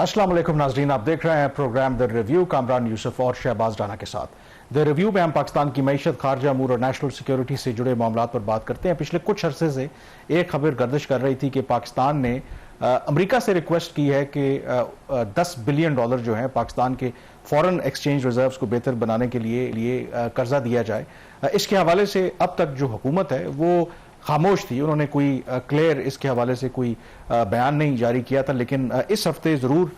अस्सलाम वालेकुम नाज़रीन, आप देख रहे हैं programme the review Kamran Yousuf और शहबाज राना के साथ। द रिव्यू में हम पाकिस्तान की मईशत, खारजा अमूर और नेशनल सिक्योरिटी से जुड़े मामलों पर बात करते हैं। पिछले कुछ अरसे से एक खबर गर्दिश कर रही थी कि पाकिस्तान ने अमेरिका से रिक्वेस्ट की है कि $10 बिलियन जो है पाकिस्तान के फॉरेन एक्सचेंज रिजर्व्स को बेहतर बनाने के लिए कर्जा दिया जाए। इसके हवाले से अब तक जो हुकूमत है वो खामोश थी, उन्होंने कोई क्लियर इसके हवाले से कोई बयान नहीं जारी किया था। लेकिन इस हफ्ते ज़रूर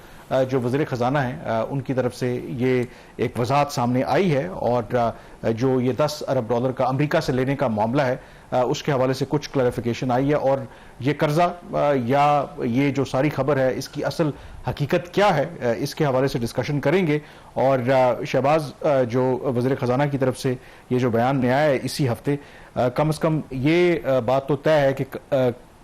जो वज़ीर ख़जाना है उनकी तरफ से ये एक वजाहत सामने आई है और जो ये $10 अरब का अमेरिका से लेने का मामला है उसके हवाले से कुछ क्लैरिफिकेशन आई है और ये कर्जा या ये जो सारी खबर है इसकी असल हकीकत क्या है इसके हवाले से डिस्कशन करेंगे। और शहबाज, जो वज़ीर ख़जाना की तरफ से ये जो बयान आया है इसी हफ्ते, कम से कम ये बात तो तय है कि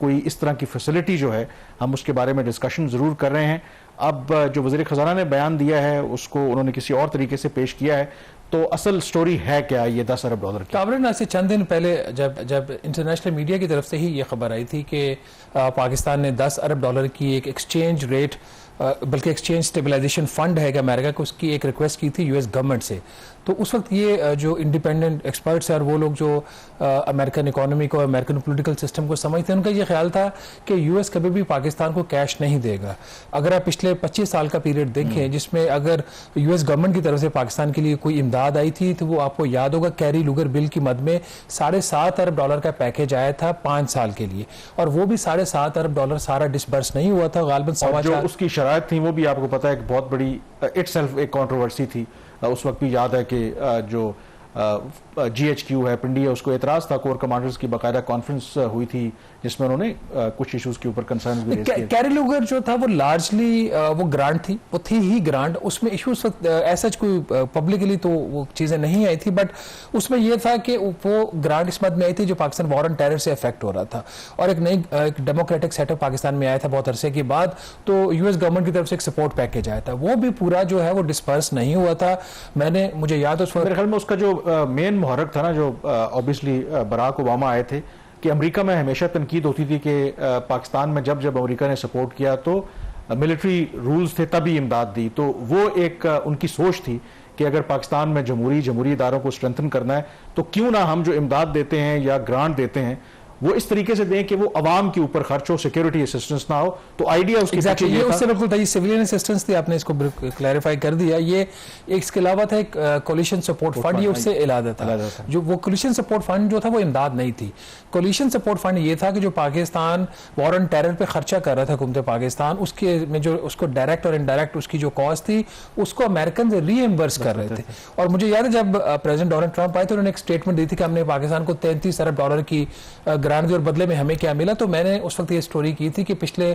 कोई इस तरह की फैसिलिटी जो है हम उसके बारे में डिस्कशन ज़रूर कर रहे हैं। अब जो वज़ीर ख़जाना ने बयान दिया है उसको उन्होंने किसी और तरीके से पेश किया है, तो असल स्टोरी है क्या ये $10 अरब की? कामरान, आज से चंद दिन पहले जब इंटरनेशनल मीडिया की तरफ से ही ये खबर आई थी कि पाकिस्तान ने $10 अरब की एक एक्सचेंज रेट, बल्कि एक्सचेंज स्टेबलाइजेशन फंड है कि अमेरिका को, उसकी एक रिक्वेस्ट की थी यूएस गवर्नमेंट से। तो उस वक्त ये जो इंडिपेंडेंट एक्सपर्ट्स हैं और वो लोग जो अमेरिकन इकोनॉमी को, अमेरिकन पॉलिटिकल सिस्टम को समझते हैं, उनका ये ख्याल था कि यूएस कभी भी पाकिस्तान को कैश नहीं देगा। अगर आप पिछले 25 साल का पीरियड देखें जिसमें अगर यूएस गवर्नमेंट की तरफ से पाकिस्तान के लिए कोई इमदाद आई थी तो वो आपको याद होगा कैरी लुगर बिल की मद में $7.5 अरब का पैकेज आया था 5 साल के लिए, और वो भी $7.5 अरब सारा डिसबर्स नहीं हुआ था। गालिबन जो उसकी शराइत थी वो भी आपको पता है एक बहुत बड़ी इटसेल्फ एक कंट्रोवर्सी थी। उस वक्त भी याद है कि जो GHQ है, पिंडी है, उसको एतराज था। कोर कमांडर्स की बाकायदा कॉन्फ्रेंस हुई थी जिसमें उन्होंने कुछ इश्यूज के ऊपर कंसर्न भी रेज किए। कैरी लुगर जो था वो लार्जली वो ग्रांट थी, वो थी ही ग्रांट। उसमें इश्यूज ऐसा कोई पब्लिकली तो वो चीजें नहीं आई थी, बट उसमें यह था कि वो ग्रांट इस मद में आई थी जो पाकिस्तान वॉर ऑन टेरर से अफेक्ट हो रहा था और एक डेमोक्रेटिक सेटअप पाकिस्तान में आया था बहुत अरसे के बाद। तो यूएस गवर्नमेंट की तरफ से एक सपोर्ट पैकेज आया था, वो भी पूरा जो है वो डिस्पर्स नहीं हुआ था। मुझे याद है उस मेरे ख्याल में उसका जो मेन मुहर्रक था ना, जो ऑब्वियसली बराक ओबामा आए थे, कि अमेरिका में हमेशा तनकीद होती थी कि पाकिस्तान में जब अमेरिका ने सपोर्ट किया तो मिलिट्री रूल्स थे तभी इमदाद दी। तो वो एक उनकी सोच थी कि अगर पाकिस्तान में जमहूरी इदारों को स्ट्रेंथन करना है तो क्यों ना हम जो इमदाद देते हैं या ग्रांट देते हैं वो इस तरीके से दें कि वो अवाम के ऊपर खर्च हो, सिक्योरिटी असिस्टेंस ना हो। तो आइडिया उसके पीछे ये उससे बिल्कुल था, ये सिविलियन असिस्टेंस थी, आपने इसको क्लैरिफाई कर दिया। ये इसके अलावा था एक कोलिशन सपोर्ट फंड, ये उससे इलादा था। जो वो कोलिशन सपोर्ट फंड जो था वो इमदाद नहीं थी। कोलिशन सपोर्ट फंड ये था कि जो पाकिस्तान वॉर ऑन टेरर पे खर्चा कर रहा था हुकूमत पाकिस्तान, उसके में जो उसको डायरेक्ट और इनडायरेक्ट उसकी जो कॉस्ट थी उसको अमेरिकन रीएम्बर्स कर रहे थे। और मुझे याद है जब प्रेसिडेंट डोनाल्ड ट्रंप आए तो उन्होंने एक स्टेटमेंट दी थी कि हमने पाकिस्तान को $33 अरब की ग्रांट दी और बदले में हमें क्या मिला। तो मैंने उस वक्त ये स्टोरी की थी कि पिछले,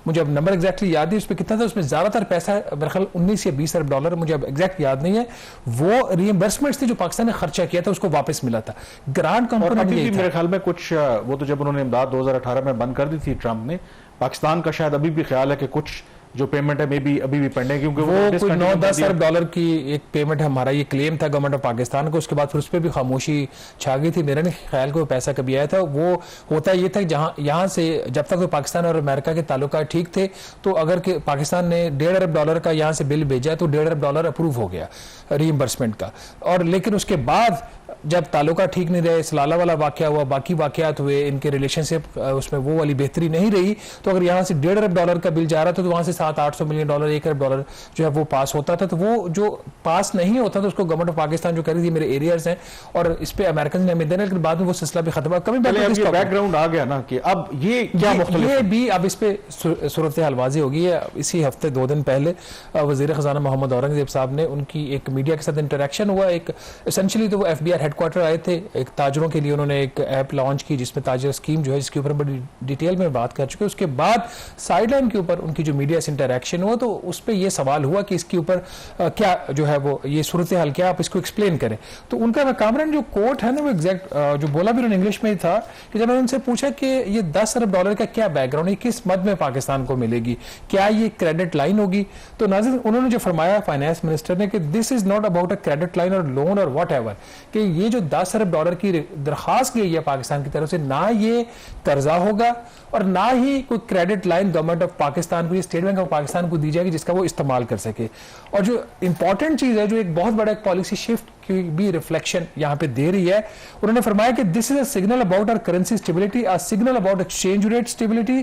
मुझे अब नंबर एग्जैक्टली याद है उसमें कितना था, उसमें ज्यादातर पैसा मेरे ख्याल 19 या $20 अरब, मुझे अब एग्जैक्ट याद नहीं है, वो रिएम्बर्समेंट्स थी जो पाकिस्तान ने खर्चा किया था उसको वापस मिला था। ग्रांट कंपोनेंट मेरे ख्याल में कुछ वो तो जब उन्होंने इमदाद 2018 में बंद कर दी थी ट्रंप ने, पाकिस्तान का शायद अभी भी ख्याल है कि कुछ जो पेमेंट है मे बी अभी भी पेंडिंग, क्योंकि वो कोई $9-10 अरब की एक पेमेंट है, हमारा ये क्लेम था गवर्नमेंट ऑफ पाकिस्तान को। उसके बाद फिर उस पर भी खामोशी छा गई थी। मेरा नहीं ख्याल को पैसा कभी आया था। वो होता ये था जहां यहाँ से जब तक तो पाकिस्तान और अमेरिका के ताल्लुकात ठीक थे, तो अगर के पाकिस्तान ने $1.5 अरब का यहाँ से बिल भेजा तो $1.5 अरब अप्रूव हो गया रीइंबर्समेंट का। और लेकिन उसके बाद जब ताल्लुका ठीक नहीं रहे, सलाला वाला वाकया हुआ, बाकी वाकयात हुए, इनके रिलेशनशिप उसमें वो वाली बेहतरी नहीं रही, तो अगर यहाँ से $1.5 अरब का बिल जा रहा था तो वहां से $700-800 मिलियन, $1 अरब जो है वो पास होता था। तो वो जो पास नहीं होता तो उसको गवर्नमेंट ऑफ पाकिस्तान जो करी थी मेरे एरियाज हैं और इस पे अमेरिकन ने हमें देना, लेकिन बाद में वो सिलसिला भी खत्म। कभी बैकग्राउंड आ गया ना कि अब ये क्या ये भी अब इस पे सूरत हाल वाज़ेह होगी है। इसी हफ्ते 2 दिन पहले वज़ीर ख़ज़ाना मोहम्मद औरंगज़ेब साहब ने, उनकी एक मीडिया के साथ इंटरेक्शन हुआ। एक एसेंशियली तो वो FBI हेडक्वार्टर आए थे, एक ताजरों के लिए उन्होंने एक ऐप लॉन्च की जिसमें ताजर स्कीम जो है जिसके ऊपर बड़ी डिटेल में बात कर चुके। उसके बाद साइडलाइन के ऊपर उनकी जो मीडिया से इंटरेक्शन हुआ तो उस पर यह सवाल हुआ कि इसके ऊपर क्या जो है वो ये सूरत हाल क्या, आप इसको एक्सप्लेन करें। तो उनका कामरान जो कोट है ना वो एग्जैक्ट जो बोला भी उन्होंने इंग्लिश में ही था कि जब मैंने उनसे पूछा कि ये $10 अरब का क्या बैकग्राउंड है, किस मद में पाकिस्तान को मिलेगी, क्या ये क्रेडिट लाइन होगी, तो नाज़रीन उन्होंने जो फरमाया फाइनेंस मिनिस्टर ने कि this is not about a credit line और लोन और वॉट एवर, कि ये जो $10 अरब की दरखास्त की गई है पाकिस्तान की तरफ से, ना ये कर्जा होगा और ना ही कोई credit line government of Pakistan को state bank bank of Pakistan को दी जाएगी जिसका वो इस्तेमाल कर सके। और जो इंपॉर्टेंट चीज है, जो एक बहुत बड़ा पॉलिसी शिफ्ट की भी रिफ्लेक्शन यहाँ पे दे रही है, उन्होंने फरमाया कि this is a signal about our currency stability, a signal about exchange rate stability,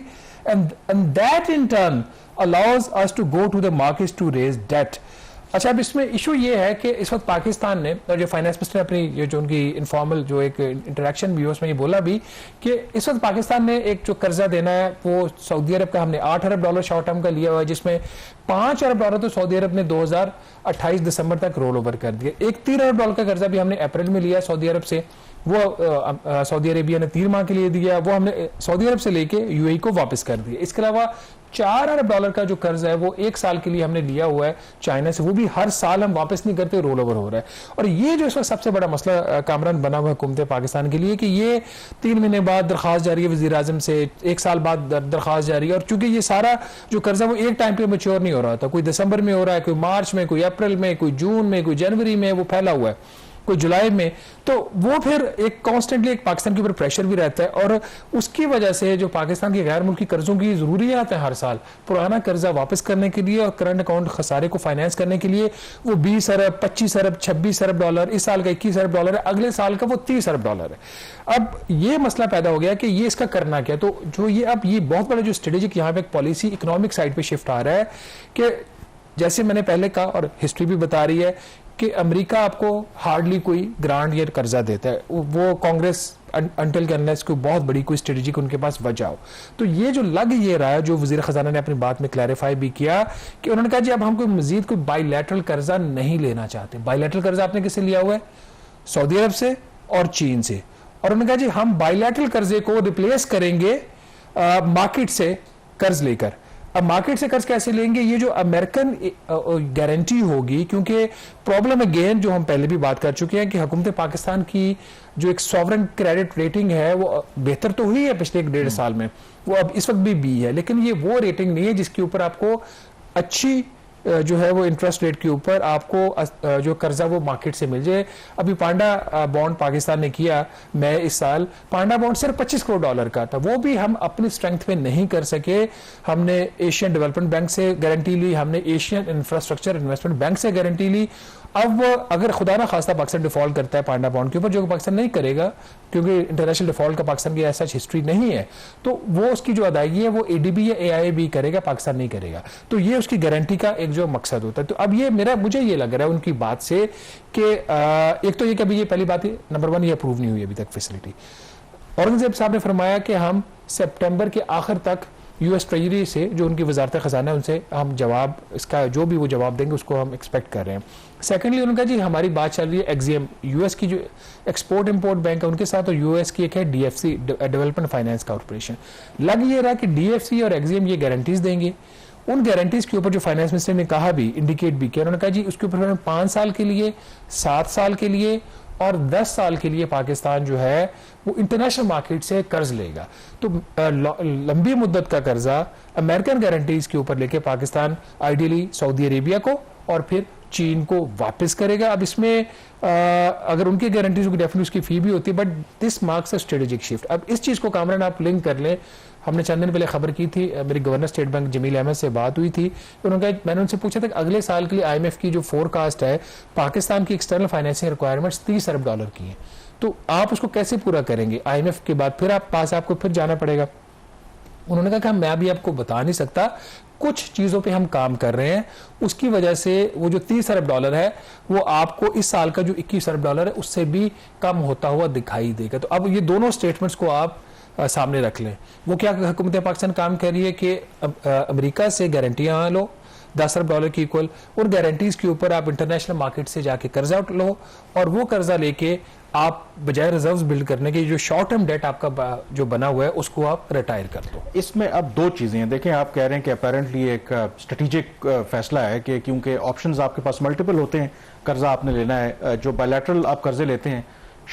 and that in turn allows us to go to the markets to raise debt. अच्छा, अब इसमें इशू ये है कि इस वक्त पाकिस्तान ने, और जो फाइनेंस मिनिस्टर ने अपनी ये जो उनकी इनफॉर्मल जो एक इंटरेक्शन भी है उसमें ये बोला भी कि इस वक्त पाकिस्तान ने एक जो कर्जा देना है वो सऊदी अरब का हमने $8 अरब शॉर्ट टर्म का लिया हुआ है, जिसमें $5 अरब तो सऊदी अरब ने 2028 दिसंबर तक रोल ओवर कर दिया। एक $3 अरब का कर्जा भी हमने अप्रैल में लिया सऊदी अरब से, वो सऊदी अरेबिया ने 3 माह के लिए दिया, वो हमने सऊदी अरब से लेके यूएई को वापस कर दिया। इसके अलावा $4 अरब का जो कर्ज है वो 1 साल के लिए हमने लिया हुआ है चाइना से, वो भी हर साल हम वापस नहीं करते, रोल ओवर हो रहा है। और ये जो इस वक्त सबसे बड़ा मसला कामरान बना हुआ है हुकूमत पाकिस्तान के लिए कि ये 3 महीने बाद दरखास्त जारी है वजीर आजम से, 1 साल बाद दरखास्त जारी है, और चूंकि ये सारा जो कर्जा वो एक टाइम पे मैच्योर नहीं हो रहा था, कोई दिसंबर में हो रहा है, कोई मार्च में, कोई अप्रैल में, कोई जून में, कोई जनवरी में, वो फैला हुआ है, कोई जुलाई में, तो वो फिर एक कॉन्स्टेंटली एक पाकिस्तान के ऊपर प्रेशर भी रहता है। और उसकी वजह से जो पाकिस्तान के गैर मुल्की कर्जों की जरूरियात है हर साल पुराना कर्जा वापस करने के लिए और करंट अकाउंट खसारे को फाइनेंस करने के लिए, वो $20 अरब, $25 अरब, $26 अरब, इस साल का $21 अरब है, अगले साल का वो $30 अरब है। अब ये मसला पैदा हो गया कि ये इसका करना क्या। तो जो ये अब ये बहुत बड़ा जो स्ट्रेटेजिक यहाँ पे एक पॉलिसी इकोनॉमिक साइड पे शिफ्ट आ रहा है कि जैसे मैंने पहले कहा और हिस्ट्री भी बता रही है कि अमेरिका आपको हार्डली कोई ग्रांट या कर्जा देता है, वो कांग्रेस अंटिल अनलेस कोई बहुत बड़ी कोई स्ट्रेटेजिक उनके पास वजह हो। तो ये जो लग ये रहा है, जो वजीर खजाना ने अपनी बात में क्लैरिफाई भी किया कि उन्होंने कहा जी अब हम कोई मजीद कोई बायलैटरल कर्जा नहीं लेना चाहते। बायलैटरल कर्जा आपने किससे लिया हुआ है? सऊदी अरब से और चीन से। और उन्होंने कहा जी हम बायलैटरल कर्जे को रिप्लेस करेंगे मार्केट से कर्ज लेकर। अब मार्केट से कर्ज कैसे लेंगे? ये जो अमेरिकन गारंटी होगी, क्योंकि प्रॉब्लम अगेन जो हम पहले भी बात कर चुके हैं कि हुकूमत पाकिस्तान की जो एक सॉवरेन क्रेडिट रेटिंग है वो बेहतर तो हुई है पिछले 1.5 साल में, वो अब इस वक्त भी बी है, लेकिन ये वो रेटिंग नहीं है जिसके ऊपर आपको अच्छी जो है वो इंटरेस्ट रेट के ऊपर आपको जो कर्जा वो मार्केट से मिल जाए। अभी पांडा बॉन्ड पाकिस्तान ने किया, मैं इस साल पांडा बॉन्ड सिर्फ $25 करोड़ का था, वो भी हम अपनी स्ट्रेंथ में नहीं कर सके। हमने एशियन डेवलपमेंट बैंक से गारंटी ली, हमने एशियन इंफ्रास्ट्रक्चर इन्वेस्टमेंट बैंक से गारंटी ली। अब अगर खुदा ना खास्ता पाकिस्तान डिफॉल्ट करता है पांडा बॉन्ड के ऊपर, जो पाकिस्तान नहीं करेगा क्योंकि इंटरनेशनल डिफॉल्ट का पाकिस्तान की ऐसा हिस्ट्री नहीं है, तो वो उसकी जो अदायगी है वो एडीबी या एआईबी करेगा, पाकिस्तान नहीं करेगा। तो ये उसकी गारंटी का एक जो मकसद होता है। तो अब ये मुझे ये लग रहा है उनकी बात से कि एक तो ये कभी ये पहली बात है, नंबर 1 ये अप्रूव नहीं हुई अभी तक फैसिलिटी। औरंगजेब साहब ने फरमाया कि हम सितंबर के आखिर तक यूएस ट्रेजरी से जो उनकी वजारत खजाना है उनसे हम जवाब, इसका जो भी वो जवाब देंगे उसको हम एक्सपेक्ट कर रहे हैं। सेकेंडली उन्होंने कहा जी हमारी बात चल रही है एक्सियम, यूएस की जो एक्सपोर्ट इंपोर्ट बैंक है उनके साथ, और यूएस की एक है डीएफसी, डेवलपमेंट फाइनेंस कॉर्पोरेशन। लग ये रहा कि डीएफसी और एक्सियम ये गारंटीज देंगे। उन गारंटीज के ऊपर जो फाइनेंस मिनिस्टर ने कहा भी, इंडिकेट भी किया, उन्होंने कहा जी उसके ऊपर 5 साल के लिए, 7 साल के लिए और 10 साल के लिए पाकिस्तान जो है वो इंटरनेशनल मार्केट से कर्ज लेगा। तो लंबी मुद्दत का कर्जा अमेरिकन गारंटीज के ऊपर लेके पाकिस्तान आइडियली सऊदी अरेबिया को और फिर चीन को वापस करेगा। अब इसमें अगर उनकी गारंटीज की डेफिनेटली उसकी फी भी होती है, but this marks a strategic shift. अब इस चीज को कामरान आप लिंक कर लें, हमने चंद दिन पहले खबर की थी, मेरी governor state bank Jameel Ahmed से बात हुई थी, उन्होंने कहा, मैंने उनसे पूछा था कि अगले साल के लिए आईएमएफ की जो फोरकास्ट है पाकिस्तान की एक्सटर्नल फाइनेंसिंग रिक्वायरमेंट्स $30 अरब की है, तो आप उसको कैसे पूरा करेंगे? आईएमएफ के बाद फिर आपको फिर जाना पड़ेगा। उन्होंने कहा कि मैं अभी आपको बता नहीं सकता, कुछ चीजों पे हम काम कर रहे हैं, उसकी वजह से वो जो $30 अरब है वो आपको इस साल का जो $21 अरब है उससे भी कम होता हुआ दिखाई देगा। तो अब ये दोनों स्टेटमेंट्स को आप सामने रख लें। वो क्या हुकूमत पाकिस्तान काम कर रही है कि अमेरिका से गारंटियां लो $10 अरब की इक्वल, और गारंटीज के ऊपर आप इंटरनेशनल मार्केट से जाके कर्जा लो, और वो कर्जा लेके आप बजाय रिजर्व्स बिल्ड करने के जो शॉर्ट टर्म डेट आपका जो बना हुआ है उसको आप रिटायर कर दो। इसमें अब 2 चीजें हैं। देखें, आप कह रहे हैं कि अपेरेंटली एक स्ट्रेटेजिक फैसला है कि क्योंकि ऑप्शंस आपके पास मल्टीपल होते हैं, कर्जा आपने लेना है, जो बायलैटरल आप कर्जे लेते हैं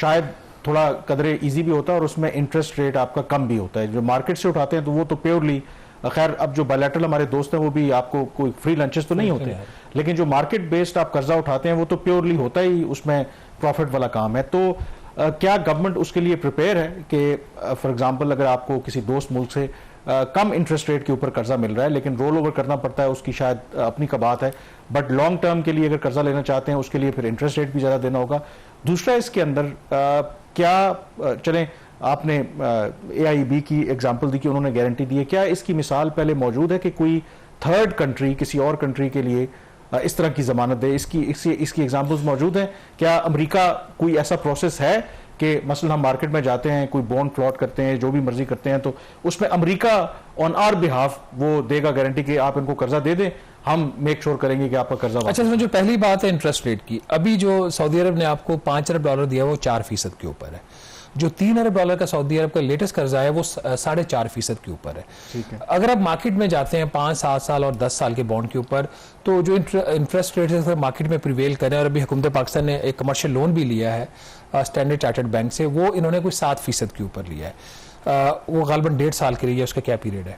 शायद थोड़ा कदरे इजी भी होता है और उसमें इंटरेस्ट रेट आपका कम भी होता है। जो मार्केट से उठाते हैं तो वो तो प्योरली, खैर अब जो बायलैटरल हमारे दोस्त हैं वो भी आपको कोई फ्री लंचेस तो नहीं होते, लेकिन जो मार्केट बेस्ड आप कर्जा उठाते हैं वो तो प्योरली होता ही उसमें प्रॉफिट वाला काम है। तो क्या गवर्नमेंट उसके लिए प्रिपेयर है कि फॉर एग्जांपल अगर आपको किसी दोस्त मुल्क से कम इंटरेस्ट रेट के ऊपर कर्जा मिल रहा है, लेकिन रोल ओवर करना पड़ता है, उसकी शायद अपनी का बात है, बट लॉन्ग टर्म के लिए अगर कर्जा लेना चाहते हैं उसके लिए फिर इंटरेस्ट रेट भी ज़्यादा देना होगा। दूसरा इसके अंदर क्या चलें, आपने AIB की एग्जांपल दी कि उन्होंने गारंटी दी है, क्या इसकी मिसाल पहले मौजूद है कि कोई थर्ड कंट्री किसी और कंट्री के लिए इस तरह की जमानत दे? इसकी एग्जांपल्स मौजूद हैं? क्या अमेरिका कोई ऐसा प्रोसेस है कि मसलन हम मार्केट में जाते हैं, कोई बॉन्ड फ्लॉट करते हैं, जो भी मर्जी करते हैं, तो उसमें अमेरिका ऑन आवर बिहाफ वो देगा गारंटी कि आप इनको कर्जा दे दें, हम मेक श्योर करेंगे कि आपका कर्जा। अच्छा, इसमें जो पहली बात है इंटरेस्ट रेट की, अभी जो सऊदी अरब ने आपको $5 अरब दिया वो 4% के ऊपर है। जो $3 अरब का सऊदी अरब का लेटेस्ट कर्जा है वो 4.5% के ऊपर है। ठीक है। अगर आप मार्केट में जाते हैं 5, 7 साल और 10 साल के बॉन्ड के ऊपर, तो जो इंटरेस्ट रेट है मार्केट में प्रिवेल करें, और अभी हुकूमत पाकिस्तान ने एक कमर्शियल लोन भी लिया है स्टैंडर्ड चार्टर्ड बैंक से, वो इन्होंने कोई 7% के ऊपर लिया है। वो गालबन 1.5 साल के लिए, उसका क्या पीरियड है,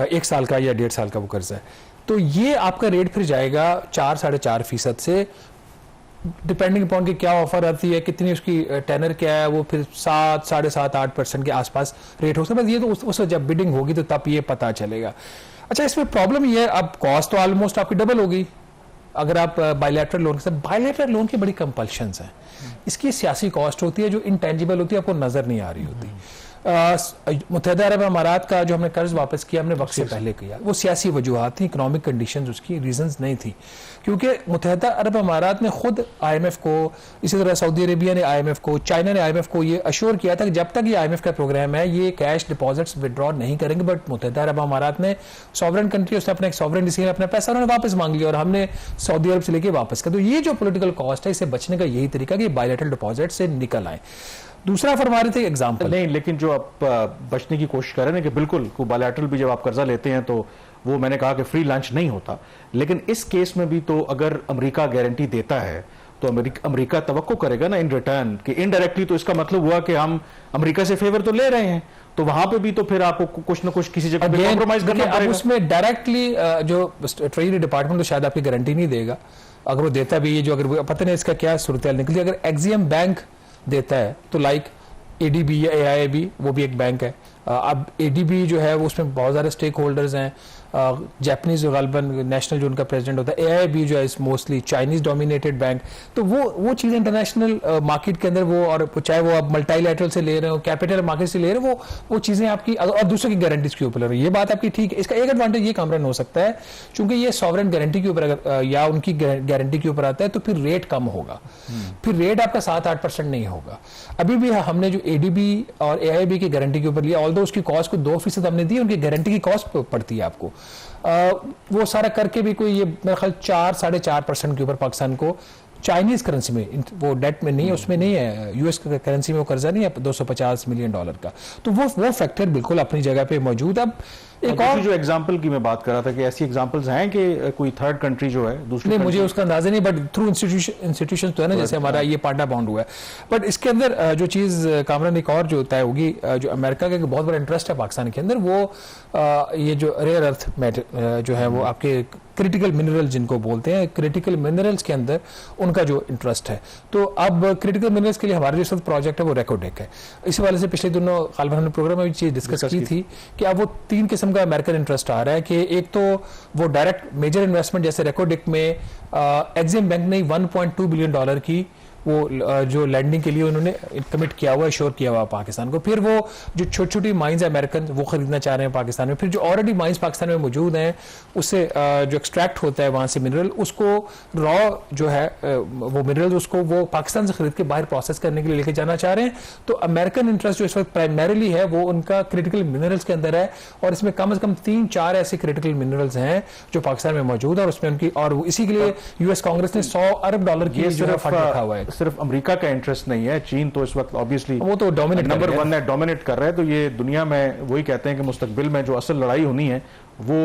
1 साल का या 1.5 साल का वो कर्जा है। तो ये आपका रेट फिर जाएगा 4-4.5% से, डिपेंडिंग अपॉन कि क्या ऑफर आती है, कितनी उसकी टेनर क्या है, वो फिर 7, 7.5, 8% के आसपास रेट हो सकता है। ये तो उस जब बिडिंग होगी तो तब ये पता चलेगा। अच्छा, इसमें प्रॉब्लम ये है, अब कॉस्ट तो ऑलमोस्ट आपकी डबल होगी अगर आप बायलैटरल लोन के साथ। बायलैटरल लोन की बड़ी कंपल्शंस हैं, इसकी सियासी कॉस्ट होती है जो इंटेंजिबल होती है, आपको नजर नहीं आ रही होती। मुत्तहिदा अरब अमारात का जो हमने कर्ज वापस किया, हमने वक्त से पहले किया, वो सियासी वजूहात थी, इकोनॉमिक कंडीशंस उसकी रीजंस नहीं थी, क्योंकि मुत्तहिदा अरब अमारात ने खुद IMF को, इसी तरह सऊदी अरेबिया ने IMF को, चाइना ने IMF को ये अश्योर किया था कि जब तक ये IMF का प्रोग्राम है ये कैश डिपॉजिट्स विड्रॉ नहीं करेंगे। बट मुत्तहिदा अरब अमारात ने सॉवरेन कंट्री, उसने अपना एक सॉवरेन डिसीजन, अपना पैसा उन्होंने वापस मांग लिया और हमने सऊदी अरब से लेके वापस कर। तो ये जो पॉलिटिकल कॉस्ट है, इससे बचने का यही तरीका कि बायलैटरल डिपॉजिट से निकल आए। दूसरा फरमा रहे थे एग्जाम्पल नहीं, लेकिन जो आप बचने की कोशिश कर रहे हैं कि बिल्कुल को बायलैटरल भी जब आप कर्जा लेते हैं तो वो मैंने कहा कि फ्री लंच नहीं होता, लेकिन इस केस में भी तो अगर अमेरिका गारंटी देता है तो अमेरिका तवक्को करेगा ना इन रिटर्न कि इनडायरेक्टली, तो इसका मतलब हुआ कि हम अमेरिका से फेवर तो ले रहे हैं, तो वहां पे भी तो फिर आपको कुछ ना कुछ किसी जगह पे कॉम्प्रोमाइज करना पड़ेगा। अब उसमें डायरेक्टली जो ट्रेजरी डिपार्टमेंट तो शायद आपकी गारंटी नहीं देगा, अगर वो देता भी, ये जो अगर पता नहीं इसका क्या सूरत निकली, अगर एक्सियम बैंक देता है तो लाइक ADB या AIIB, वो भी एक बैंक है। अब ADB जो है वो उसमें बहुत सारे स्टेक होल्डर्स हैं, जापानीज गालबन नेशनल जो उनका प्रेसिडेंट होता है, AIIB जो है मोस्टली चाइनीज डोमिनेटेड बैंक। तो वो चीज़ इंटरनेशनल मार्केट के अंदर वो, और चाहे वो आप मल्टीलैटरल से ले रहे हो, कैपिटल मार्केट से ले रहे हो, वो चीज़ें आपकी और दूसरे की गारंटीज के ऊपर ले रहे हो, ये बात आपकी ठीक है। इसका एक एडवांटेज ये कामरान हो सकता है, चूंकि ये सॉवरेन गारंटी के ऊपर अगर या उनकी गारंटी के ऊपर आता है तो फिर रेट कम होगा, फिर रेट आपका 7-8% नहीं होगा। अभी भी हमने जो ADB और AIIB की गारंटी के ऊपर लिया, ऑल्दो उसकी कॉस्ट को 2% हमने दी, उनकी गारंटी की कॉस्ट पड़ती है आपको, वो सारा करके भी कोई ये मेरा ख्याल 4-4.5% के ऊपर पाकिस्तान को चाइनीज करेंसी में, वो डेट में नहीं है, उसमें नहीं है, US करेंसी में वो कर्जा नहीं है $250 मिलियन का। तो वो फैक्टर बिल्कुल अपनी जगह पे मौजूद। अब एक और जो एग्जांपल की मैं बात कर रहा था कि ऐसी एग्जांपल्स हैं कि कोई थर्ड कंट्री जो है दूसरी, नहीं मुझे उसका अंदाजा नहीं, बट थ्रू इंस्टीट्यूशन तो है ना, जैसे हमारा ये पांडा बॉन्ड हुआ है। बट इसके अंदर जो चीज़ कामरान एक और जो तय होगी, जो अमेरिका का बहुत बड़ा इंटरेस्ट है पाकिस्तान के अंदर, वो ये जो रेयर अर्थ मैटर जो है वो आपके क्रिटिकल मिनरल जिनको बोलते हैं, क्रिटिकल मिनरल्स के अंदर उनका जो इंटरेस्ट है। तो अब क्रिटिकल मिनरल्स के लिए हमारा जो सब प्रोजेक्ट है वो रेकोडेक है। इसी वाले से पिछले दिनों गालिबन हमने प्रोग्राम में भी चीज डिस्कस की थी कि अब वो 3 किस्म का अमेरिकन इंटरेस्ट आ रहा है कि एक तो वो डायरेक्ट मेजर इन्वेस्टमेंट, जैसे रेकोडेक में एक्सिम बैंक ने $1.2 बिलियन की वो जो लैंडिंग के लिए उन्होंने कमिट किया हुआ है, श्योर किया हुआ पाकिस्तान को। फिर वो जो छोटी छोटी माइंस है अमेरिकन, वो खरीदना चाह रहे हैं पाकिस्तान में। फिर जो ऑलरेडी माइंस पाकिस्तान में मौजूद हैं, उससे जो एक्सट्रैक्ट होता है वहां से मिनरल, उसको रॉ जो है वो मिनरल उसको वो पाकिस्तान से खरीद के बाहर प्रोसेस करने के लिए लेके जाना चाह रहे हैं। तो अमेरिकन इंटरेस्ट जो इस वक्त प्राइमरीली है वो उनका क्रिटिकल मिनरल्स के अंदर है, और इसमें कम से कम 3-4 ऐसे क्रिटिकल मिनरल्स हैं जो पाकिस्तान में मौजूद है, और उसमें उनकी, और इसी के लिए US कांग्रेस ने $100 अरब की जो फंड रखा हुआ है। सिर्फ अमेरिका का इंटरेस्ट नहीं है, चीन तो इस वक्त ऑब्वियसली वो तो डोमिनेट नंबर 1 है, डोमिनेट कर रहा है। तो ये दुनिया में वही कहते हैं कि मुस्तकबिल में जो असल लड़ाई होनी है वो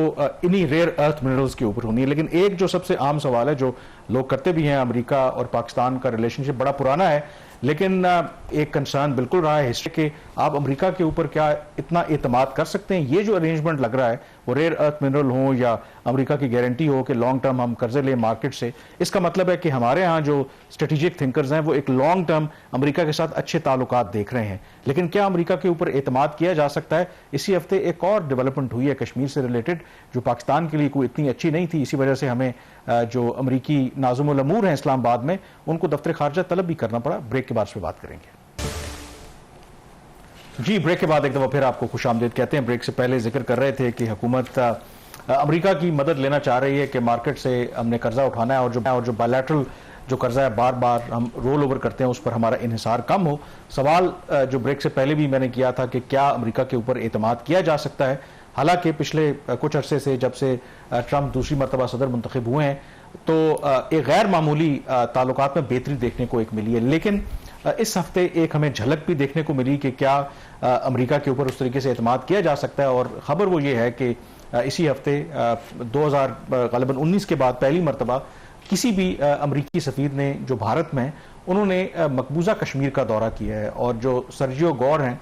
इन्हीं रेयर अर्थ मिनरल्स के ऊपर होनी है। लेकिन एक जो सबसे आम सवाल है जो लोग करते भी हैं, अमेरिका और पाकिस्तान का रिलेशनशिप बड़ा पुराना है, लेकिन एक कंसर्न बिल्कुल रहा है हिस्ट्री के आप अमेरिका के ऊपर क्या इतना एतमाद कर सकते हैं। ये जो अरेंजमेंट लग रहा है वो रेयर अर्थ मिनरल हो या अमेरिका की गारंटी हो कि लॉन्ग टर्म हम कर्जे लें मार्केट से, इसका मतलब है कि हमारे यहाँ जो स्ट्रेटेजिक थिंकर्स हैं वो एक लॉन्ग टर्म अमेरिका के साथ अच्छे ताल्लुकात देख रहे हैं। लेकिन क्या अमेरिका के ऊपर एतमाद किया जा सकता है? इसी हफ्ते एक और डेवलपमेंट हुई है कश्मीर से रिलेटेड जो पाकिस्तान के लिए कोई इतनी अच्छी नहीं थी। इसी वजह से हमें जो अमरीकी नाज़ुमुल अमूर हैं इस्लामाबाद में उनको दफ्तर खारजा तलब भी करना पड़ा। ब्रेक के बाद इस पर बात करेंगे। जी, ब्रेक के बाद एक दफा फिर आपको खुशामदीद कहते हैं। ब्रेक से पहले जिक्र कर रहे थे कि हुकूमत अमेरिका की मदद लेना चाह रही है कि मार्केट से हमने कर्जा उठाना है और जो बायलैटरल जो कर्जा है बार बार हम रोल ओवर करते हैं उस पर हमारा इन्हिसार कम हो। सवाल जो ब्रेक से पहले भी मैंने किया था कि क्या अमेरिका के ऊपर एतमाद किया जा सकता है। हालांकि पिछले कुछ अरसे से जब से ट्रंप दूसरी मरतबा सदर मुंतखब हुए हैं तो एक गैर मामूली ताल्लुकात में बेहतरी देखने को एक मिली है। लेकिन इस हफ्ते एक हमें झलक भी देखने को मिली कि क्या अमेरिका के ऊपर उस तरीके से एतमाद किया जा सकता है। और ख़बर वो ये है कि इसी हफ्ते 2019 के बाद पहली मरतबा किसी भी अमरीकी सफ़ीर ने जो भारत में उन्होंने मकबूजा कश्मीर का दौरा किया है। और जो सर्जियो गौर हैं